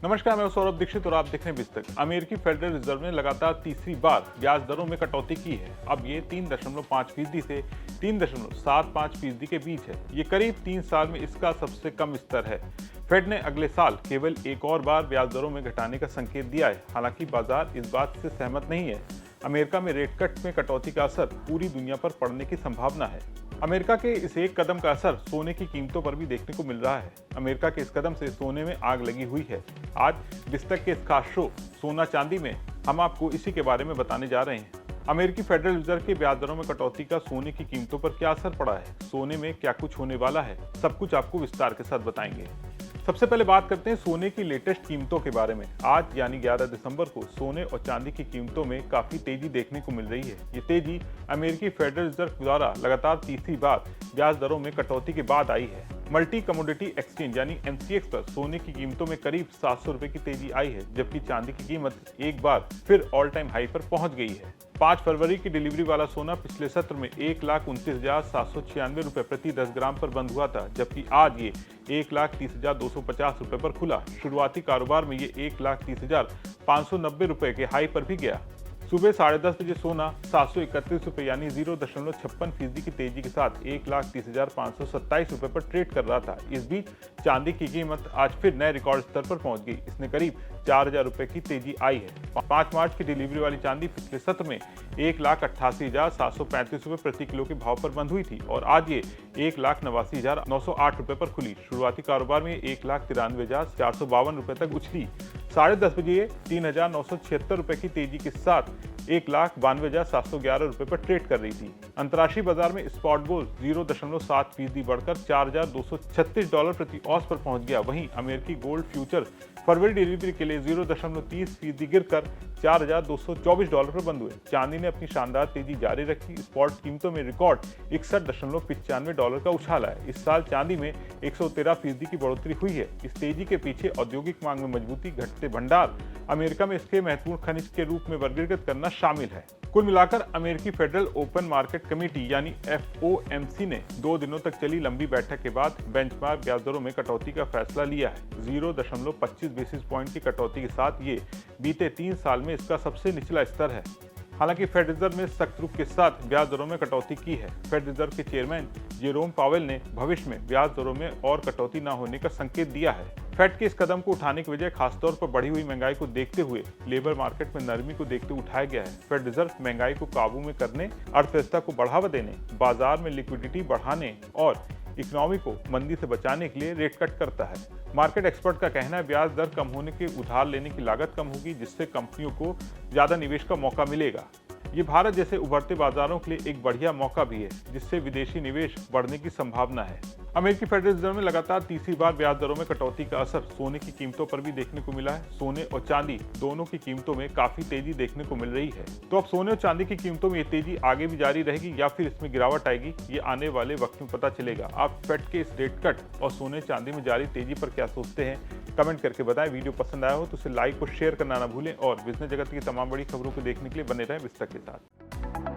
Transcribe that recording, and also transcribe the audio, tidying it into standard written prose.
नमस्कार, मैं सौरभ दीक्षित और आप देख रहे हैं बिस्तक। अमेरिकी फेडरल रिजर्व ने लगातार तीसरी बार ब्याज दरों में कटौती की है। अब ये 3.5% से 3.75% के बीच है। ये करीब 3 साल में इसका सबसे कम स्तर है। फेड ने अगले साल केवल एक और बार ब्याज दरों में घटाने का संकेत दिया है। हालांकि बाजार इस बात से सहमत नहीं है। अमेरिका में रेट कट में कटौती का असर पूरी दुनिया पर पड़ने की संभावना है। अमेरिका के इस एक कदम का असर सोने की कीमतों पर भी देखने को मिल रहा है। अमेरिका के इस कदम से सोने में आग लगी हुई है। आज बिस्तक के इस खास शो सोना चांदी में हम आपको इसी के बारे में बताने जा रहे हैं। अमेरिकी फेडरल रिजर्व के ब्याज दरों में कटौती का सोने की कीमतों पर क्या असर पड़ा है, सोने में क्या कुछ होने वाला है, सब कुछ आपको विस्तार के साथ बताएंगे। सबसे पहले बात करते हैं सोने की लेटेस्ट कीमतों के बारे में। आज यानी 11 दिसंबर को सोने और चांदी की कीमतों में काफी तेजी देखने को मिल रही है। ये तेजी अमेरिकी फेडरल रिजर्व द्वारा लगातार तीसरी बार ब्याज दरों में कटौती के बाद आई है। मल्टी कमोडिटी एक्सचेंज यानी MCX पर सोने की कीमतों में करीब 700 रुपए की तेजी आई है, जबकि चांदी की कीमत एक बार फिर ऑल टाइम हाई पर पहुंच गई है। 5 फरवरी की डिलीवरी वाला सोना पिछले सत्र में 1,29,796 रुपए प्रति 10 ग्राम पर बंद हुआ था, जबकि आज ये 1,30,250 रुपए पर खुला। शुरुआती कारोबार में ये 1,30,590 रुपए के हाई पर भी गया। सुबह 10:30 बजे सोना 731 रुपए यानी 0.56% की तेजी के साथ 1,30,527 रुपए पर ट्रेड कर रहा था। इस बीच चांदी की कीमत आज फिर नए रिकॉर्ड स्तर पर पहुंच गई। इसने करीब 4,000 रुपए की तेजी आई है। 5 मार्च की डिलीवरी वाली चांदी पिछले सत्र में 1,88,735 रुपए प्रति किलो के भाव पर बंद हुई थी और आज ये 1,89,908 रुपए पर खुली। शुरुआती कारोबार में 1,93,452 रुपए तक उछली। 10:30 बजे 3,976 रुपए की तेजी के साथ 1,92,711 रुपए पर ट्रेड कर रही थी। अंतर्राष्ट्रीय बाजार में स्पॉट गोल्ड 0.7% बढ़कर $4,236 प्रति औंस पर पहुंच गया। वहीं अमेरिकी गोल्ड फ्यूचर फरवरी डिलीवरी के लिए 0.30% गिरकर $4,224 पर बंद हुए। चांदी ने अपनी शानदार तेजी जारी रखी। स्पॉट कीमतों में रिकॉर्ड $61.95 का उछाल है। इस साल चांदी में 113% की बढ़ोतरी हुई है। इस तेजी के पीछे औद्योगिक मांग में मजबूती, घटते भंडार, अमेरिका में इसके महत्वपूर्ण खनिज के रूप में वर्गीकृत करना शामिल है। कुल मिलाकर अमेरिकी फेडरल ओपन मार्केट कमेटी यानी FOMC ने 2 दिनों तक चली लंबी बैठक के बाद बेंचमार्क ब्याज दरों में कटौती का फैसला लिया है। 0.25 बेसिस पॉइंट की कटौती के साथ ये बीते 3 साल में इसका सबसे निचला स्तर है। हालांकि फेड रिजर्व ने सख्त रुख के साथ ब्याज दरों में कटौती की है। फेड रिजर्व के चेयरमैन जेरोम पावेल ने भविष्य में ब्याज दरों में और कटौती न होने का संकेत दिया है। फेड के इस कदम को उठाने की वजह खासतौर पर बढ़ी हुई महंगाई को देखते हुए लेबर मार्केट में नरमी को देखते उठाया गया है। फेड रिजर्व महंगाई को काबू में करने, अर्थव्यवस्था को बढ़ावा देने, बाजार में लिक्विडिटी बढ़ाने और इकोनॉमी को मंदी से बचाने के लिए रेट कट करता है। मार्केट एक्सपर्ट का कहना है ब्याज दर कम होने के उधार लेने की लागत कम होगी, जिससे कंपनियों को ज्यादा निवेश का मौका मिलेगा। ये भारत जैसे उभरते बाजारों के लिए एक बढ़िया मौका भी है, जिससे विदेशी निवेश बढ़ने की संभावना है। अमेरिकी फेडरल रिजर्व में लगातार तीसरी बार ब्याज दरों में कटौती का असर सोने की कीमतों पर भी देखने को मिला है। सोने और चांदी दोनों की कीमतों में काफी तेजी देखने को मिल रही है। तो अब सोने और चांदी की कीमतों में ये तेजी आगे भी जारी रहेगी या फिर इसमें गिरावट आएगी, ये आने वाले वक्त में पता चलेगा। आप फेड के इस रेट कट और सोने चांदी में जारी तेजी पर क्या सोचते हैं, कमेंट करके बताएं। वीडियो पसंद आया हो तो उसे लाइक और शेयर करना ना भूलें और बिजनेस जगत की तमाम बड़ी खबरों को देखने के लिए बने रहें बिस्तक के साथ।